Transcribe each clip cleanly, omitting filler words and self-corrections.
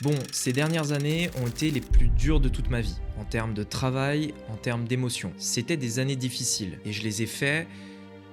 Bon, ces dernières années ont été les plus dures de toute ma vie, en termes de travail, en termes d'émotions. C'était des années difficiles et je les ai fait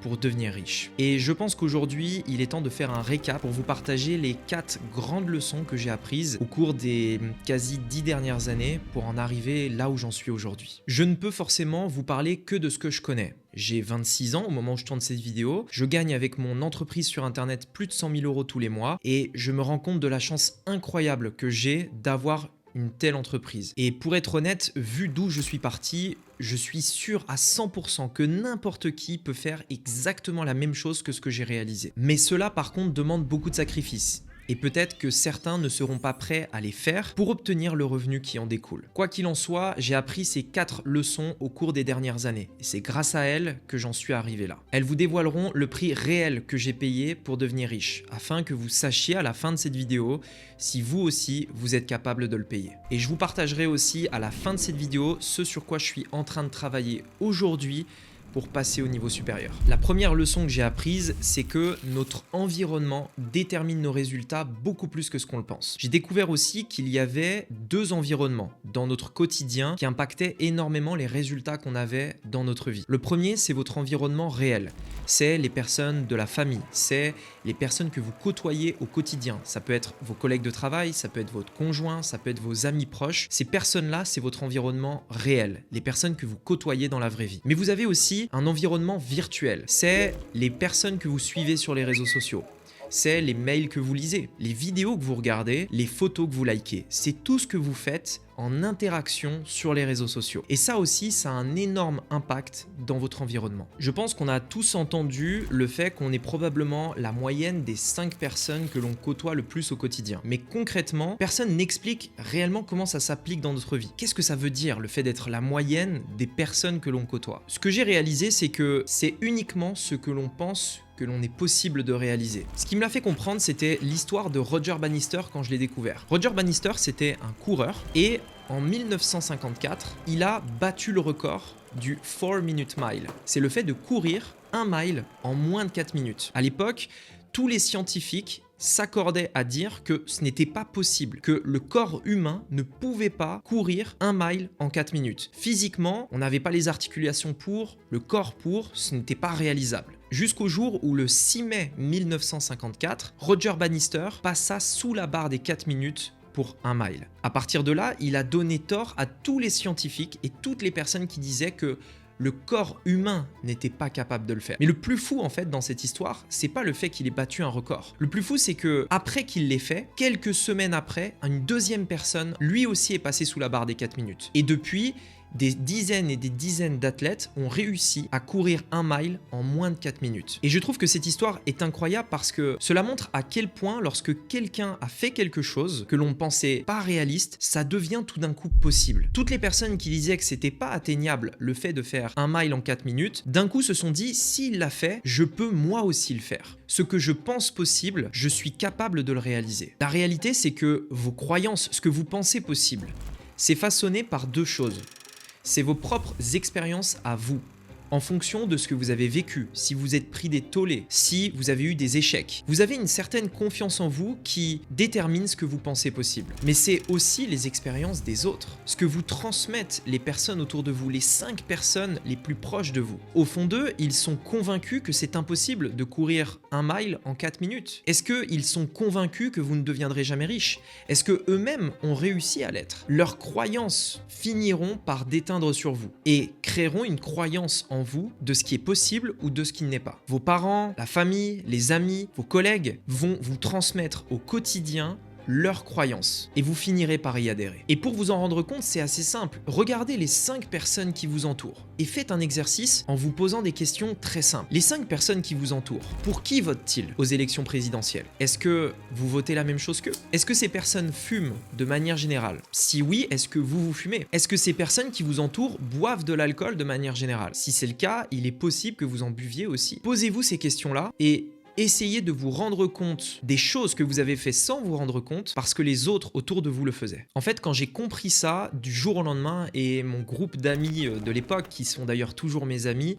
pour devenir riche. Et je pense qu'aujourd'hui, il est temps de faire un récap pour vous partager les 4 grandes leçons que j'ai apprises au cours des quasi 10 dernières années pour en arriver là où j'en suis aujourd'hui. Je ne peux forcément vous parler que de ce que je connais. J'ai 26 ans au moment où je tourne cette vidéo, je gagne avec mon entreprise sur internet plus de 100 000 € tous les mois et je me rends compte de la chance incroyable que j'ai d'avoir une telle entreprise. Et pour être honnête, vu d'où je suis parti, je suis sûr à 100% que n'importe qui peut faire exactement la même chose que ce que j'ai réalisé. Mais cela par contre demande beaucoup de sacrifices. Et peut-être que certains ne seront pas prêts à les faire pour obtenir le revenu qui en découle. Quoi qu'il en soit, j'ai appris ces 4 leçons au cours des dernières années. Et c'est grâce à elles que j'en suis arrivé là. Elles vous dévoileront le prix réel que j'ai payé pour devenir riche, afin que vous sachiez à la fin de cette vidéo si vous aussi vous êtes capable de le payer. Et je vous partagerai aussi à la fin de cette vidéo ce sur quoi je suis en train de travailler aujourd'hui pour passer au niveau supérieur. La première leçon que j'ai apprise, c'est que notre environnement détermine nos résultats beaucoup plus que ce qu'on le pense. J'ai découvert aussi qu'il y avait 2 environnements dans notre quotidien qui impactaient énormément les résultats qu'on avait dans notre vie. Le premier, c'est votre environnement réel. C'est les personnes de la famille, c'est les personnes que vous côtoyez au quotidien. Ça peut être vos collègues de travail, ça peut être votre conjoint, ça peut être vos amis proches. Ces personnes-là, c'est votre environnement réel, les personnes que vous côtoyez dans la vraie vie. Mais vous avez aussi un environnement virtuel. C'est les personnes que vous suivez sur les réseaux sociaux. C'est les mails que vous lisez, les vidéos que vous regardez, les photos que vous likez. C'est tout ce que vous faites en interaction sur les réseaux sociaux. Et ça aussi, ça a un énorme impact dans votre environnement. Je pense qu'on a tous entendu le fait qu'on est probablement la moyenne des 5 personnes que l'on côtoie le plus au quotidien. Mais concrètement, personne n'explique réellement comment ça s'applique dans notre vie. Qu'est-ce que ça veut dire le fait d'être la moyenne des personnes que l'on côtoie? Ce que j'ai réalisé, c'est que c'est uniquement ce que l'on pense que l'on est possible de réaliser. Ce qui me l'a fait comprendre, c'était l'histoire de Roger Bannister quand je l'ai découvert. Roger Bannister, c'était un coureur et en 1954, il a battu le record du 4-minute mile. C'est le fait de courir 1 mile en moins de 4 minutes. À l'époque, tous les scientifiques s'accordaient à dire que ce n'était pas possible, que le corps humain ne pouvait pas courir 1 mile en 4 minutes. Physiquement, on n'avait pas les articulations pour, le corps pour, ce n'était pas réalisable. Jusqu'au jour où le 6 mai 1954, Roger Bannister passa sous la barre des 4 minutes pour 1 mile. À partir de là, il a donné tort à tous les scientifiques et toutes les personnes qui disaient que le corps humain n'était pas capable de le faire. Mais le plus fou en fait dans cette histoire, c'est pas le fait qu'il ait battu un record. Le plus fou, c'est que après qu'il l'ait fait, quelques semaines après, une deuxième personne, lui aussi est passé sous la barre des 4 minutes. Et depuis, des dizaines et des dizaines d'athlètes ont réussi à courir 1 mile en moins de 4 minutes. Et je trouve que cette histoire est incroyable parce que cela montre à quel point lorsque quelqu'un a fait quelque chose que l'on pensait pas réaliste, ça devient tout d'un coup possible. Toutes les personnes qui disaient que c'était pas atteignable le fait de faire 1 mile en 4 minutes, d'un coup se sont dit s'il l'a fait, je peux moi aussi le faire. Ce que je pense possible, je suis capable de le réaliser. La réalité, c'est que vos croyances, ce que vous pensez possible, c'est façonné par 2 choses. C'est vos propres expériences à vous, en fonction de ce que vous avez vécu, si vous êtes pris des tollés, si vous avez eu des échecs. Vous avez une certaine confiance en vous qui détermine ce que vous pensez possible. Mais c'est aussi les expériences des autres, ce que vous transmettent les personnes autour de vous, les 5 personnes les plus proches de vous. Au fond d'eux, ils sont convaincus que c'est impossible de courir 1 mile en 4 minutes. Est-ce qu'ils sont convaincus que vous ne deviendrez jamais riche? Est-ce que eux-mêmes ont réussi à l'être? Leurs croyances finiront par déteindre sur vous et créeront une croyance en vous de ce qui est possible ou de ce qui n'est pas. Vos parents, la famille, les amis, vos collègues vont vous transmettre au quotidien leurs croyances et vous finirez par y adhérer. Et pour vous en rendre compte, c'est assez simple. Regardez les 5 personnes qui vous entourent et faites un exercice en vous posant des questions très simples. Les 5 personnes qui vous entourent, pour qui votent-ils aux élections présidentielles? Est-ce que vous votez la même chose qu'eux? Est-ce que ces personnes fument de manière générale? Si oui, est-ce que vous fumez? Est-ce que ces personnes qui vous entourent boivent de l'alcool de manière générale? Si c'est le cas, il est possible que vous en buviez aussi. Posez-vous ces questions-là et essayez de vous rendre compte des choses que vous avez fait sans vous rendre compte parce que les autres autour de vous le faisaient. En fait, quand j'ai compris ça du jour au lendemain, et mon groupe d'amis de l'époque, qui sont d'ailleurs toujours mes amis,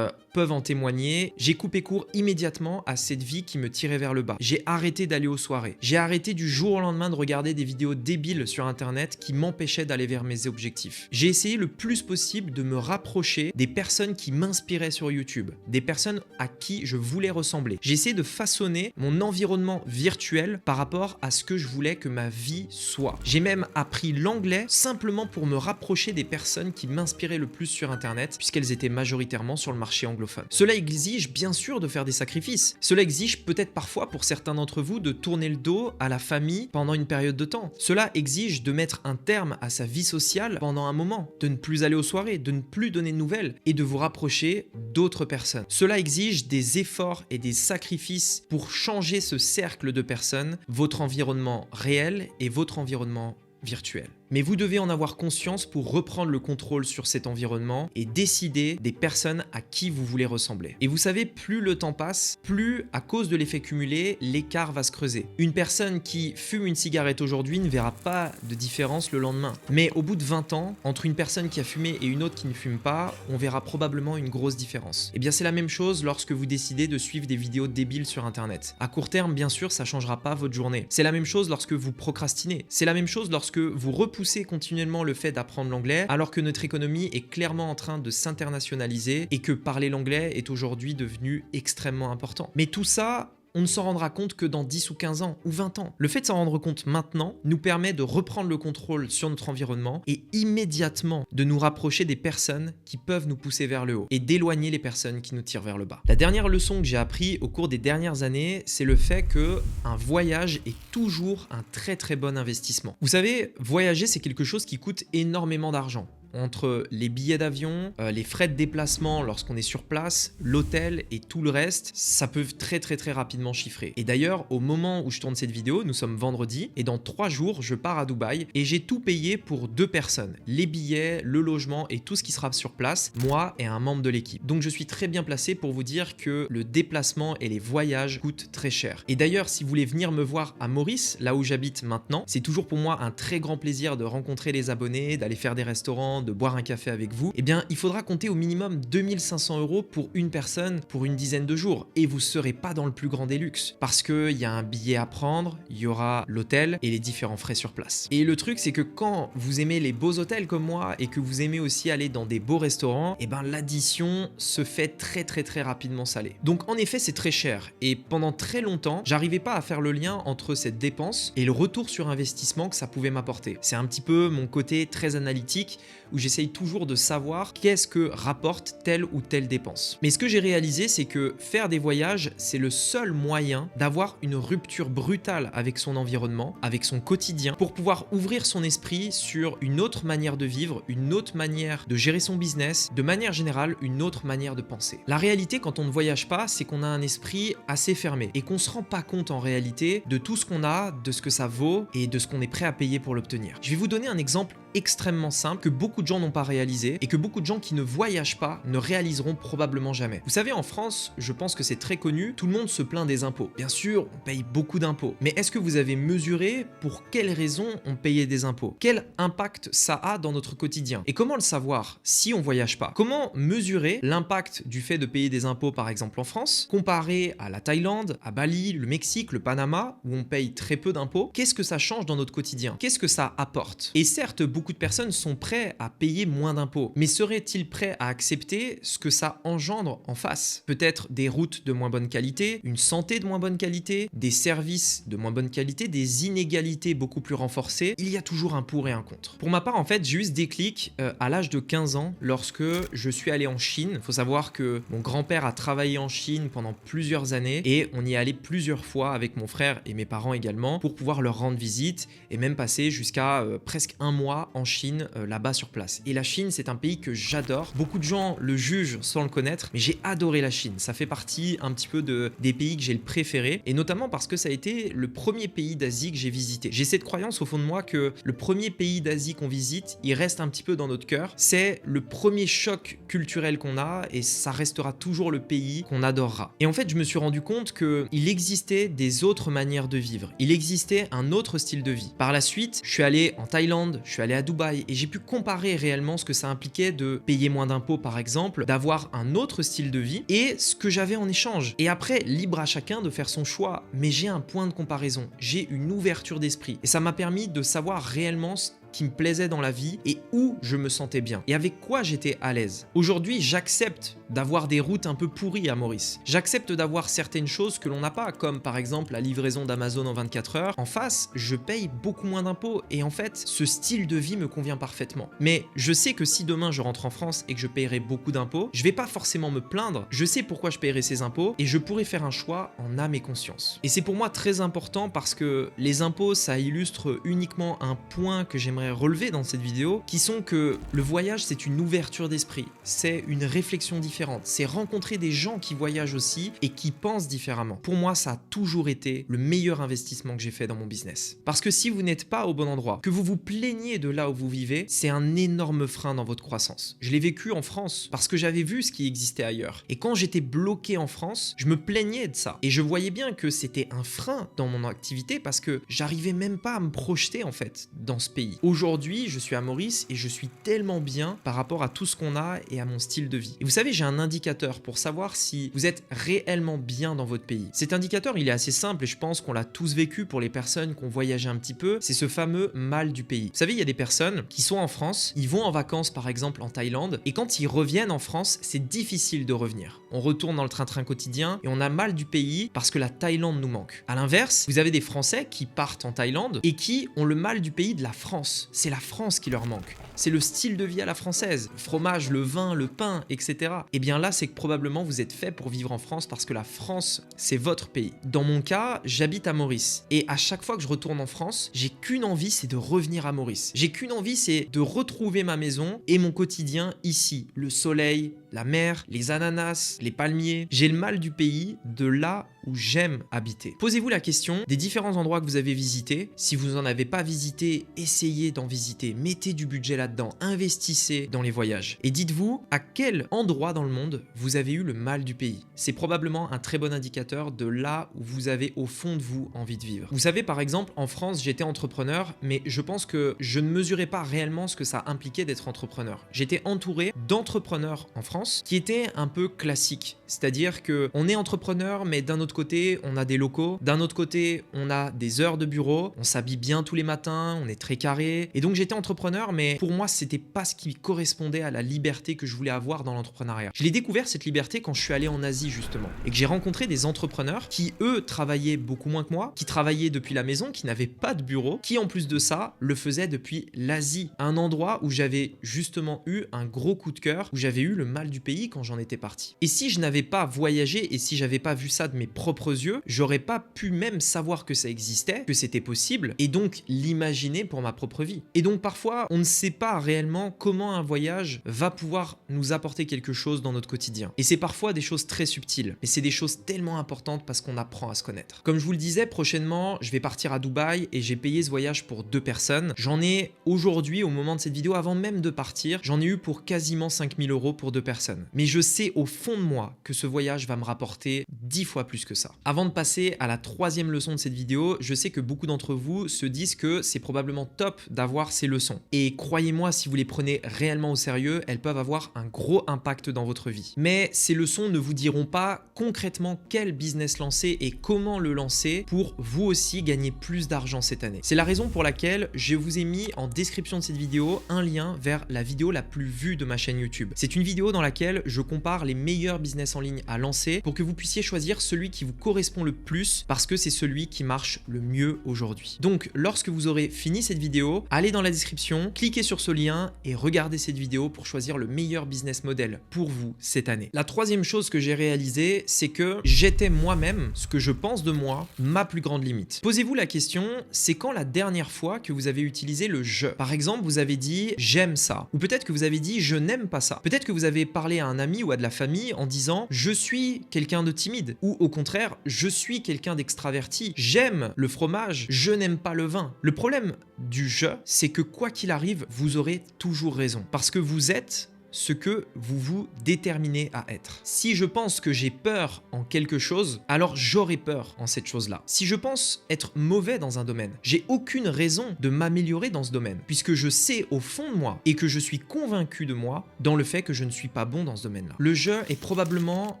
peuvent en témoigner, j'ai coupé court immédiatement à cette vie qui me tirait vers le bas. J'ai arrêté d'aller aux soirées. J'ai arrêté du jour au lendemain de regarder des vidéos débiles sur internet qui m'empêchaient d'aller vers mes objectifs. J'ai essayé le plus possible de me rapprocher des personnes qui m'inspiraient sur YouTube, des personnes à qui je voulais ressembler. J'ai essayé de façonner mon environnement virtuel par rapport à ce que je voulais que ma vie soit. J'ai même appris l'anglais simplement pour me rapprocher des personnes qui m'inspiraient le plus sur internet, puisqu'elles étaient majoritairement sur le marché anglophone. Cela exige bien sûr de faire des sacrifices. Cela exige peut-être parfois pour certains d'entre vous de tourner le dos à la famille pendant une période de temps. Cela exige de mettre un terme à sa vie sociale pendant un moment, de ne plus aller aux soirées, de ne plus donner de nouvelles et de vous rapprocher d'autres personnes. Cela exige des efforts et des sacrifices pour changer ce cercle de personnes, votre environnement réel et votre environnement virtuel. Mais vous devez en avoir conscience pour reprendre le contrôle sur cet environnement et décider des personnes à qui vous voulez ressembler. Et vous savez, plus le temps passe, plus à cause de l'effet cumulé, l'écart va se creuser. Une personne qui fume une cigarette aujourd'hui ne verra pas de différence le lendemain. Mais au bout de 20 ans, entre une personne qui a fumé et une autre qui ne fume pas, on verra probablement une grosse différence. Et bien c'est la même chose lorsque vous décidez de suivre des vidéos débiles sur internet. À court terme, bien sûr, ça changera pas votre journée. C'est la même chose lorsque vous procrastinez. C'est la même chose lorsque vous repoussez continuellement le fait d'apprendre l'anglais alors que notre économie est clairement en train de s'internationaliser et que parler l'anglais est aujourd'hui devenu extrêmement important. Mais tout ça, on ne s'en rendra compte que dans 10 ou 15 ans ou 20 ans. Le fait de s'en rendre compte maintenant nous permet de reprendre le contrôle sur notre environnement et immédiatement de nous rapprocher des personnes qui peuvent nous pousser vers le haut et d'éloigner les personnes qui nous tirent vers le bas. La dernière leçon que j'ai appris au cours des dernières années, c'est le fait que un voyage est toujours un très très bon investissement. Vous savez, voyager, c'est quelque chose qui coûte énormément d'argent. Entre les billets d'avion, les frais de déplacement lorsqu'on est sur place, l'hôtel et tout le reste, ça peut très rapidement chiffrer. Et d'ailleurs, au moment où je tourne cette vidéo, nous sommes vendredi et dans 3 jours, je pars à Dubaï et j'ai tout payé pour 2 personnes. Les billets, le logement et tout ce qui sera sur place, moi et un membre de l'équipe. Donc je suis très bien placé pour vous dire que le déplacement et les voyages coûtent très cher. Et d'ailleurs, si vous voulez venir me voir à Maurice, là où j'habite maintenant, c'est toujours pour moi un très grand plaisir de rencontrer les abonnés, d'aller faire des restaurants, de boire un café avec vous, eh bien il faudra compter au minimum 2500 € pour une personne pour une dizaine de jours et vous serez pas dans le plus grand des luxes parce qu'il y a un billet à prendre, il y aura l'hôtel et les différents frais sur place. Et le truc c'est que quand vous aimez les beaux hôtels comme moi et que vous aimez aussi aller dans des beaux restaurants, eh ben l'addition se fait très rapidement salée. Donc en effet c'est très cher et pendant très longtemps j'arrivais pas à faire le lien entre cette dépense et le retour sur investissement que ça pouvait m'apporter. C'est un petit peu mon côté très analytique où j'essaye toujours de savoir qu'est-ce que rapporte telle ou telle dépense. Mais ce que j'ai réalisé, c'est que faire des voyages, c'est le seul moyen d'avoir une rupture brutale avec son environnement, avec son quotidien, pour pouvoir ouvrir son esprit sur une autre manière de vivre, une autre manière de gérer son business, de manière générale, une autre manière de penser. La réalité, quand on ne voyage pas, c'est qu'on a un esprit assez fermé et qu'on ne se rend pas compte en réalité de tout ce qu'on a, de ce que ça vaut et de ce qu'on est prêt à payer pour l'obtenir. Je vais vous donner un exemple extrêmement simple que beaucoup de gens n'ont pas réalisé et que beaucoup de gens qui ne voyagent pas ne réaliseront probablement jamais. Vous savez, en France, je pense que c'est très connu, tout le monde se plaint des impôts. Bien sûr, on paye beaucoup d'impôts. Mais est-ce que vous avez mesuré pour quelles raisons on payait des impôts? Quel impact ça a dans notre quotidien? Et comment le savoir si on voyage pas? Comment mesurer l'impact du fait de payer des impôts, par exemple en France, comparé à la Thaïlande, à Bali, le Mexique, le Panama, où on paye très peu d'impôts? Qu'est-ce que ça change dans notre quotidien? Qu'est-ce que ça apporte? Et certes, beaucoup de personnes sont prêtes à payer moins d'impôts, mais seraient-ils prêts à accepter ce que ça engendre en face? Peut-être des routes de moins bonne qualité, une santé de moins bonne qualité, des services de moins bonne qualité, des inégalités beaucoup plus renforcées. Il y a toujours un pour et un contre. Pour ma part, en fait, j'ai eu ce déclic à l'âge de 15 ans lorsque je suis allé en Chine. Il faut savoir que mon grand-père a travaillé en Chine pendant plusieurs années et on y est allé plusieurs fois avec mon frère et mes parents également pour pouvoir leur rendre visite et même passer jusqu'à presque un mois en Chine là-bas sur place. place. Et la Chine, c'est un pays que j'adore. Beaucoup de gens le jugent sans le connaître, mais j'ai adoré la Chine. Ça fait partie un petit peu des pays que j'ai le préféré, et notamment parce que ça a été le premier pays d'Asie que j'ai visité. J'ai cette croyance au fond de moi que le premier pays d'Asie qu'on visite, il reste un petit peu dans notre cœur. C'est le premier choc culturel qu'on a, et ça restera toujours le pays qu'on adorera. Et en fait, je me suis rendu compte qu'il existait des autres manières de vivre. Il existait un autre style de vie. Par la suite, je suis allé en Thaïlande, je suis allé à Dubaï, et j'ai pu comparer réellement ce que ça impliquait de payer moins d'impôts par exemple, d'avoir un autre style de vie, et ce que j'avais en échange. Et après, libre à chacun de faire son choix, mais j'ai un point de comparaison, j'ai une ouverture d'esprit, et ça m'a permis de savoir réellement ce qui me plaisait dans la vie et où je me sentais bien et avec quoi j'étais à l'aise. Aujourd'hui, j'accepte d'avoir des routes un peu pourries à Maurice. J'accepte d'avoir certaines choses que l'on n'a pas, comme par exemple la livraison d'Amazon en 24 heures. En face, je paye beaucoup moins d'impôts et en fait, ce style de vie me convient parfaitement. Mais je sais que si demain je rentre en France et que je paierai beaucoup d'impôts, je vais pas forcément me plaindre. Je sais pourquoi je paierai ces impôts et je pourrai faire un choix en âme et conscience. Et c'est pour moi très important parce que les impôts, ça illustre uniquement un point que j'aimerais relever dans cette vidéo, qui sont que le voyage, c'est une ouverture d'esprit, c'est une réflexion différente, c'est rencontrer des gens qui voyagent aussi et qui pensent différemment. Pour moi, ça a toujours été le meilleur investissement que j'ai fait dans mon business. Parce que si vous n'êtes pas au bon endroit, que vous vous plaignez de là où vous vivez, c'est un énorme frein dans votre croissance. Je l'ai vécu en France parce que j'avais vu ce qui existait ailleurs. Et quand j'étais bloqué en France, je me plaignais de ça. Et je voyais bien que c'était un frein dans mon activité parce que j'arrivais même pas à me projeter en fait dans ce pays. Aujourd'hui, je suis à Maurice et je suis tellement bien par rapport à tout ce qu'on a et à mon style de vie. Et vous savez, j'ai un indicateur pour savoir si vous êtes réellement bien dans votre pays. Cet indicateur, il est assez simple et je pense qu'on l'a tous vécu pour les personnes qui ont voyagé un petit peu. C'est ce fameux mal du pays. Vous savez, il y a des personnes qui sont en France, ils vont en vacances par exemple en Thaïlande et quand ils reviennent en France, c'est difficile de revenir. On retourne dans le train-train quotidien et on a mal du pays parce que la Thaïlande nous manque. À l'inverse, vous avez des Français qui partent en Thaïlande et qui ont le mal du pays de la France. C'est la France qui leur manque. C'est le style de vie à la française. Le fromage, le vin, le pain, etc. Et bien là, c'est que probablement vous êtes fait pour vivre en France parce que la France, c'est votre pays. Dans mon cas, j'habite à Maurice. Et à chaque fois que je retourne en France, j'ai qu'une envie, c'est de revenir à Maurice. J'ai qu'une envie, c'est de retrouver ma maison et mon quotidien ici. Le soleil, la mer, les ananas, les palmiers. J'ai le mal du pays, de là où j'aime habiter. Posez-vous la question des différents endroits que vous avez visités. Si vous n'en avez pas visité, essayez d'en visiter. Mettez du budget là-dedans. Investissez dans les voyages. Et dites-vous à quel endroit dans le monde vous avez eu le mal du pays. C'est probablement un très bon indicateur de là où vous avez au fond de vous envie de vivre. Vous savez, par exemple, en France, j'étais entrepreneur, mais je pense que je ne mesurais pas réellement ce que ça impliquait d'être entrepreneur. J'étais entouré d'entrepreneurs en France qui étaient un peu classiques. C'est-à-dire qu'on est entrepreneur, mais d'un autre côté, on a des locaux. D'un autre côté, on a des heures de bureau. On s'habille bien tous les matins. On est très carré. Et donc, j'étais entrepreneur, mais pour moi, c'était pas ce qui correspondait à la liberté que je voulais avoir dans l'entrepreneuriat. Je l'ai découvert, cette liberté, quand je suis allé en Asie, justement. Et que j'ai rencontré des entrepreneurs qui, eux, travaillaient beaucoup moins que moi, qui travaillaient depuis la maison, qui n'avaient pas de bureau, qui, en plus de ça, le faisaient depuis l'Asie. Un endroit où j'avais justement eu un gros coup de cœur, où j'avais eu le mal du pays quand j'en étais parti. Et si je n'avais pas voyagé et si j'avais pas vu ça de mes propres yeux, j'aurais pas pu même savoir que ça existait, que c'était possible, et donc l'imaginer pour ma propre vie. Et donc parfois, on ne sait pas réellement comment un voyage va pouvoir nous apporter quelque chose dans notre quotidien. Et c'est parfois des choses très subtiles, mais c'est des choses tellement importantes parce qu'on apprend à se connaître. Comme je vous le disais, prochainement, je vais partir à Dubaï et j'ai payé ce voyage pour 2 personnes. J'en ai aujourd'hui, au moment de cette vidéo, avant même de partir, j'en ai eu pour quasiment 5000 € pour 2 personnes. Mais je sais au fond de moi que ce voyage va me rapporter 10 fois plus que ça. Avant de passer à la 3e leçon de cette vidéo, je sais que beaucoup d'entre vous se disent que c'est probablement top d'avoir ces leçons. Et croyez-moi, si vous les prenez réellement au sérieux, elles peuvent avoir un gros impact dans votre vie. Mais ces leçons ne vous diront pas concrètement quel business lancer et comment le lancer pour vous aussi gagner plus d'argent cette année. C'est la raison pour laquelle je vous ai mis en description de cette vidéo un lien vers la vidéo la plus vue de ma chaîne YouTube. C'est une vidéo dans laquelle je compare les meilleurs business en ligne à lancer pour que vous puissiez choisir celui qui qui vous correspond le plus parce que c'est celui qui marche le mieux aujourd'hui. Donc, lorsque vous aurez fini cette vidéo, allez dans la description, cliquez sur ce lien et regardez cette vidéo pour choisir le meilleur business model pour vous cette année. La troisième chose que j'ai réalisée, c'est que j'étais moi-même, ce que je pense de moi, ma plus grande limite. Posez-vous la question, c'est quand la dernière fois que vous avez utilisé le je? Par exemple, vous avez dit j'aime ça, ou peut-être que vous avez dit je n'aime pas ça. Peut-être que vous avez parlé à un ami ou à de la famille en disant je suis quelqu'un de timide, ou au contraire, je suis quelqu'un d'extraverti, j'aime le fromage, je n'aime pas le vin. Le problème du je, c'est que quoi qu'il arrive, vous aurez toujours raison, parce que vous êtes ce que vous vous déterminez à être. Si je pense que j'ai peur en quelque chose, alors j'aurai peur en cette chose-là. Si je pense être mauvais dans un domaine, j'ai aucune raison de m'améliorer dans ce domaine, puisque je sais au fond de moi et que je suis convaincu de moi dans le fait que je ne suis pas bon dans ce domaine-là. Le jeu est probablement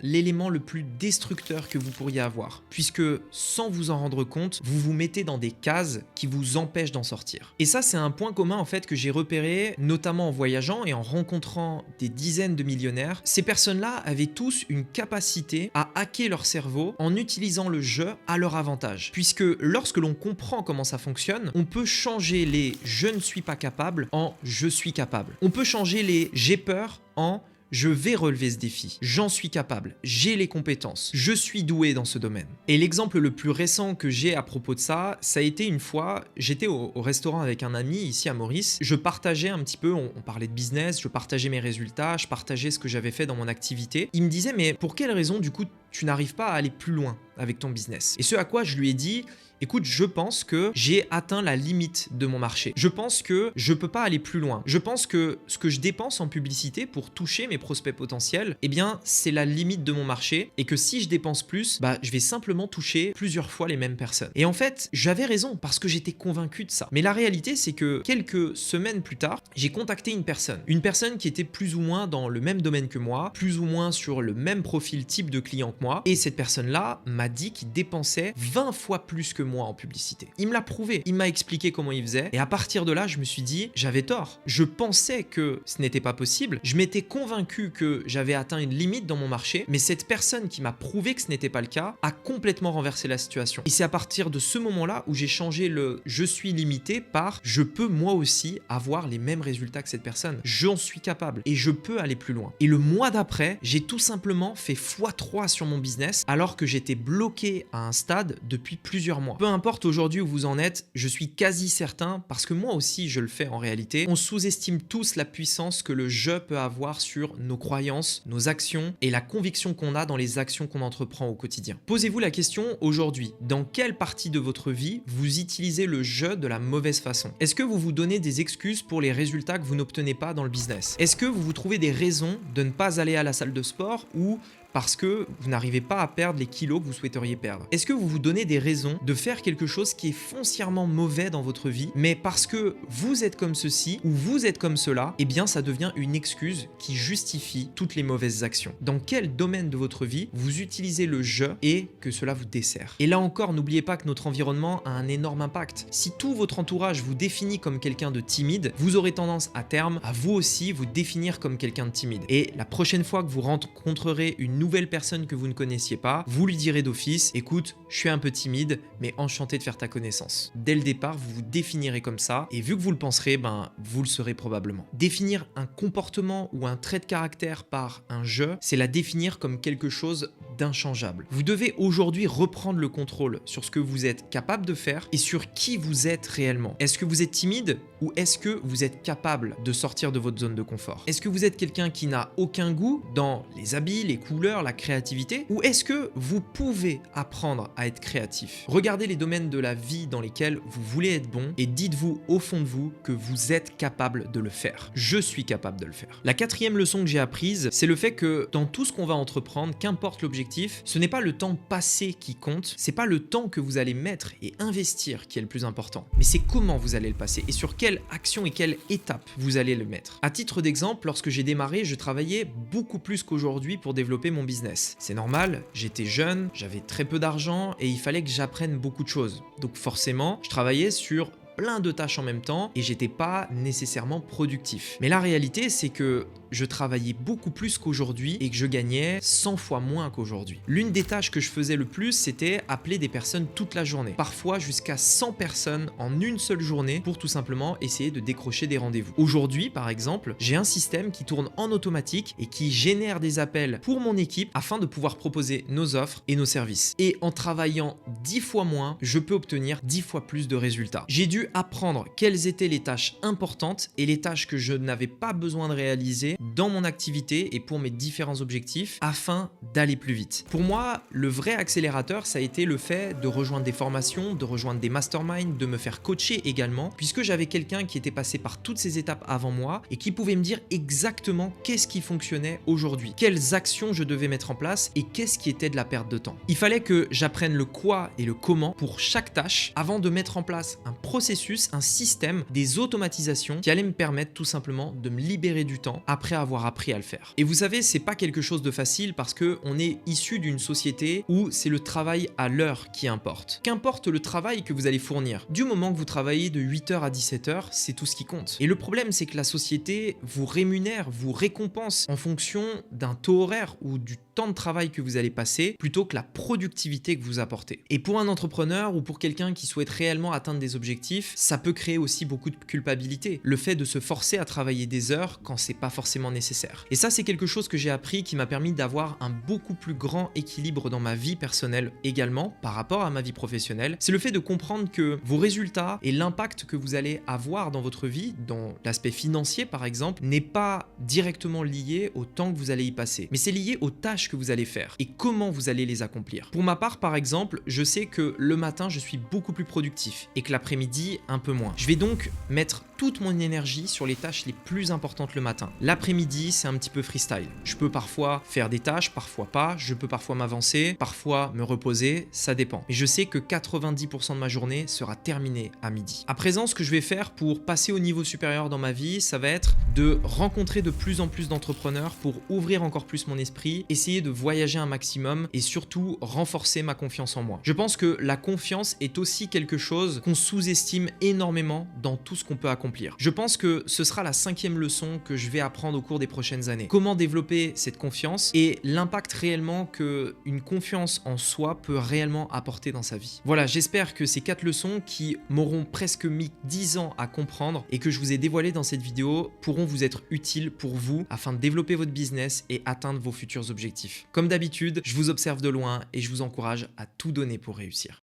l'élément le plus destructeur que vous pourriez avoir, puisque sans vous en rendre compte, vous vous mettez dans des cases qui vous empêchent d'en sortir. Et ça, c'est un point commun en fait que j'ai repéré, notamment en voyageant et en rencontrant des dizaines de millionnaires. Ces personnes-là avaient tous une capacité à hacker leur cerveau en utilisant le jeu à leur avantage. Puisque lorsque l'on comprend comment ça fonctionne, on peut changer les « je ne suis pas capable » en « je suis capable ». On peut changer les « j'ai peur » en je vais relever ce défi, j'en suis capable, j'ai les compétences, je suis doué dans ce domaine. Et l'exemple le plus récent que j'ai à propos de ça, ça a été une fois, j'étais au restaurant avec un ami ici à Maurice, je partageais un petit peu, on parlait de business, je partageais mes résultats, je partageais ce que j'avais fait dans mon activité. Il me disait mais pour quelle raison du coup tu n'arrives pas à aller plus loin avec ton business? Et ce à quoi je lui ai dit, écoute, je pense que j'ai atteint la limite de mon marché. Je pense que je peux pas aller plus loin. Je pense que ce que je dépense en publicité pour toucher mes prospects potentiels, eh bien, c'est la limite de mon marché et que si je dépense plus, je vais simplement toucher plusieurs fois les mêmes personnes. Et en fait, j'avais raison parce que j'étais convaincu de ça. Mais la réalité, c'est que quelques semaines plus tard, j'ai contacté une personne qui était plus ou moins dans le même domaine que moi, plus ou moins sur le même profil type de client que moi. Et cette personne-là m'a dit qu'il dépensait 20 fois plus que moi en publicité. Il me l'a prouvé, il m'a expliqué comment il faisait et à partir de là, je me suis dit, j'avais tort. Je pensais que ce n'était pas possible, je m'étais convaincu que j'avais atteint une limite dans mon marché, mais cette personne qui m'a prouvé que ce n'était pas le cas a complètement renversé la situation. Et c'est à partir de ce moment-là où j'ai changé le « je suis limité » par « je peux moi aussi avoir les mêmes résultats que cette personne, j'en suis capable et je peux aller plus loin ». Et le mois d'après, j'ai tout simplement fait x3 sur mon business alors que j'étais bloqué à un stade depuis plusieurs mois. Peu importe aujourd'hui où vous en êtes, je suis quasi certain, parce que moi aussi je le fais en réalité, on sous-estime tous la puissance que le je peut avoir sur nos croyances, nos actions et la conviction qu'on a dans les actions qu'on entreprend au quotidien. Posez-vous la question aujourd'hui, dans quelle partie de votre vie vous utilisez le je de la mauvaise façon? Est-ce que vous vous donnez des excuses pour les résultats que vous n'obtenez pas dans le business? Est-ce que vous vous trouvez des raisons de ne pas aller à la salle de sport ou parce que vous n'arrivez pas à perdre les kilos que vous souhaiteriez perdre? Est-ce que vous vous donnez des raisons de faire quelque chose qui est foncièrement mauvais dans votre vie, mais parce que vous êtes comme ceci ou vous êtes comme cela, eh bien ça devient une excuse qui justifie toutes les mauvaises actions? Dans quel domaine de votre vie vous utilisez le je et que cela vous dessert? Et là encore, n'oubliez pas que notre environnement a un énorme impact. Si tout votre entourage vous définit comme quelqu'un de timide, vous aurez tendance à terme à vous aussi vous définir comme quelqu'un de timide. Et la prochaine fois que vous rencontrerez une nouvelle personne que vous ne connaissiez pas, vous lui direz d'office, écoute, je suis un peu timide, mais enchanté de faire ta connaissance. Dès le départ, vous vous définirez comme ça, et vu que vous le penserez, vous le serez probablement. Définir un comportement ou un trait de caractère par un je, c'est la définir comme quelque chose d'inchangeable. Vous devez aujourd'hui reprendre le contrôle sur ce que vous êtes capable de faire et sur qui vous êtes réellement. Est-ce que vous êtes timide ou est-ce que vous êtes capable de sortir de votre zone de confort? Est-ce que vous êtes quelqu'un qui n'a aucun goût dans les habits, les couleurs, la créativité? Ou est-ce que vous pouvez apprendre à être créatif? Regardez les domaines de la vie dans lesquels vous voulez être bon et dites-vous au fond de vous que vous êtes capable de le faire. Je suis capable de le faire. La quatrième leçon que j'ai apprise, c'est le fait que dans tout ce qu'on va entreprendre, qu'importe l'objectif, ce n'est pas le temps passé qui compte, c'est pas le temps que vous allez mettre et investir qui est le plus important, mais c'est comment vous allez le passer et sur quelle action et quelle étape vous allez le mettre. À titre d'exemple, lorsque j'ai démarré, je travaillais beaucoup plus qu'aujourd'hui pour développer mon business. C'est normal, j'étais jeune, j'avais très peu d'argent et il fallait que j'apprenne beaucoup de choses. Donc forcément, je travaillais sur plein de tâches en même temps et j'étais pas nécessairement productif. Mais la réalité, c'est que je travaillais beaucoup plus qu'aujourd'hui et que je gagnais 100 fois moins qu'aujourd'hui. L'une des tâches que je faisais le plus, c'était appeler des personnes toute la journée, parfois jusqu'à 100 personnes en une seule journée pour tout simplement essayer de décrocher des rendez-vous. Aujourd'hui, par exemple, j'ai un système qui tourne en automatique et qui génère des appels pour mon équipe afin de pouvoir proposer nos offres et nos services. Et en travaillant 10 fois moins, je peux obtenir 10 fois plus de résultats. J'ai dû apprendre quelles étaient les tâches importantes et les tâches que je n'avais pas besoin de réaliser dans mon activité et pour mes différents objectifs afin d'aller plus vite. Pour moi, le vrai accélérateur, ça a été le fait de rejoindre des formations, de rejoindre des masterminds, de me faire coacher également, puisque j'avais quelqu'un qui était passé par toutes ces étapes avant moi et qui pouvait me dire exactement qu'est-ce qui fonctionnait aujourd'hui, quelles actions je devais mettre en place et qu'est-ce qui était de la perte de temps. Il fallait que j'apprenne le quoi et le comment pour chaque tâche avant de mettre en place un processus, un système, des automatisations qui allaient me permettre tout simplement de me libérer du temps après avoir appris à le faire. Et vous savez, c'est pas quelque chose de facile parce que on est issu d'une société où c'est le travail à l'heure qui importe. Qu'importe le travail que vous allez fournir, du moment que vous travaillez de 8h à 17h, c'est tout ce qui compte. Et le problème, c'est que la société vous rémunère, vous récompense en fonction d'un taux horaire ou du temps de travail que vous allez passer plutôt que la productivité que vous apportez. Et pour un entrepreneur ou pour quelqu'un qui souhaite réellement atteindre des objectifs, ça peut créer aussi beaucoup de culpabilité. Le fait de se forcer à travailler des heures quand c'est pas forcément nécessaire. Et ça, c'est quelque chose que j'ai appris qui m'a permis d'avoir un beaucoup plus grand équilibre dans ma vie personnelle également par rapport à ma vie professionnelle. C'est le fait de comprendre que vos résultats et l'impact que vous allez avoir dans votre vie, dans l'aspect financier par exemple, n'est pas directement lié au temps que vous allez y passer, mais c'est lié aux tâches que vous allez faire et comment vous allez les accomplir. Pour ma part, par exemple, je sais que le matin, je suis beaucoup plus productif et que l'après-midi, un peu moins. Je vais donc mettre toute mon énergie sur les tâches les plus importantes le matin. L'après-midi, c'est un petit peu freestyle. Je peux parfois faire des tâches, parfois pas. Je peux parfois m'avancer, parfois me reposer, ça dépend. Mais je sais que 90% de ma journée sera terminée à midi. À présent, ce que je vais faire pour passer au niveau supérieur dans ma vie, ça va être de rencontrer de plus en plus d'entrepreneurs pour ouvrir encore plus mon esprit, essayer de voyager un maximum et surtout renforcer ma confiance en moi. Je pense que la confiance est aussi quelque chose qu'on sous-estime énormément dans tout ce qu'on peut accomplir. Je pense que ce sera la 5e leçon que je vais apprendre au cours des prochaines années. Comment développer cette confiance et l'impact réellement qu'une confiance en soi peut réellement apporter dans sa vie. Voilà, j'espère que ces 4 leçons qui m'auront presque mis 10 ans à comprendre et que je vous ai dévoilées dans cette vidéo pourront vous être utiles pour vous afin de développer votre business et atteindre vos futurs objectifs. Comme d'habitude, je vous observe de loin et je vous encourage à tout donner pour réussir.